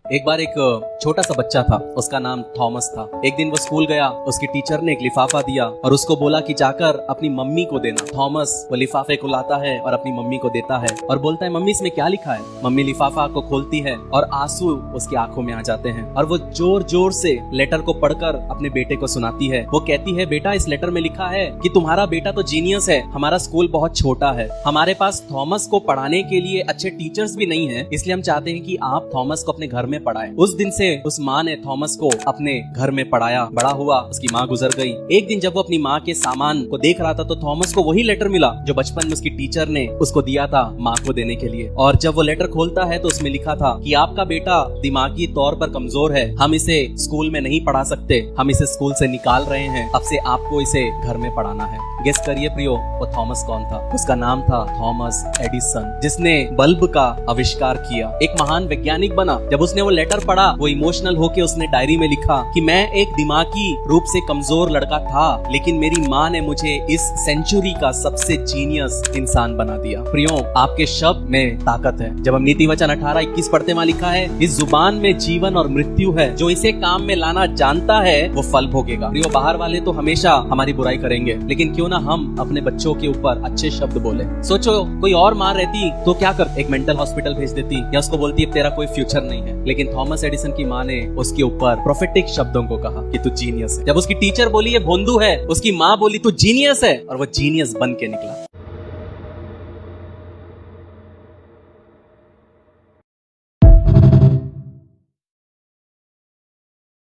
एक बार एक छोटा सा बच्चा था, उसका नाम थॉमस था। एक दिन वो स्कूल गया, उसकी टीचर ने एक लिफाफा दिया और उसको बोला कि जाकर अपनी मम्मी को देना। थॉमस वो लिफाफे को लाता है और अपनी मम्मी को देता है और बोलता है, मम्मी इसमें क्या लिखा है। मम्मी लिफाफा को खोलती है और आंसू उसकी आंखों में आ जाते हैं और वो जोर जोर से लेटर को पढ़कर अपने बेटे को सुनाती है। वो कहती है, बेटा इस लेटर में लिखा है कि तुम्हारा बेटा तो जीनियस है, हमारा स्कूल बहुत छोटा है, हमारे पास थॉमस को पढ़ाने के लिए अच्छे टीचर्स भी नहीं है, इसलिए हम चाहते हैं कि आप थॉमस को अपने घर में पढ़ाएं। उस दिन से उस माँ ने थॉमस को अपने घर में पढ़ाया। बड़ा हुआ, उसकी माँ गुजर गई। एक दिन जब वो अपनी माँ के सामान को देख रहा था तो थॉमस को वही लेटर मिला जो बचपन में उसकी टीचर ने उसको दिया था माँ को देने के लिए। और जब वो लेटर खोलता है तो उसमें लिखा था कि आपका बेटा दिमागी तौर पर कमजोर है, हम इसे स्कूल में नहीं पढ़ा सकते, हम इसे स्कूल से निकाल रहे हैं, अब से आपको इसे घर में पढ़ाना है। गेस करिए प्रियो, वो थॉमस कौन था? उसका नाम था थॉमस एडिसन, जिसने बल्ब का आविष्कार किया, एक महान वैज्ञानिक बना। जब उसने वो लेटर पढ़ा, वो इमोशनल होके उसने डायरी में लिखा कि मैं एक दिमागी रूप से कमजोर लड़का था, लेकिन मेरी माँ ने मुझे इस सेंचुरी का सबसे जीनियस इंसान बना दिया। प्रियो, आपके शब्द में ताकत है। जब हम नीति वचन 18:21 पढ़ते, वहाँ लिखा है, इस जुबान में जीवन और मृत्यु है, जो इसे काम में लाना जानता है वो फल भोगेगा। प्रियो, बाहर वाले तो हमेशा हमारी बुराई करेंगे, लेकिन क्यों ना हम अपने बच्चों के ऊपर अच्छे शब्द बोले। सोचो, कोई और माँ रहती तो क्या कर, एक मेंटल हॉस्पिटल भेज देती या उसको बोलती अब तेरा कोई फ्यूचर नहीं है। लेकिन थॉमस एडिसन की माँ ने उसके ऊपर प्रोफेटिक शब्दों को कहा कि तू जीनियस है। जब उसकी टीचर बोली ये भोंदू है, उसकी माँ बोली तू जीनियस है, और वो जीनियस बन के निकला।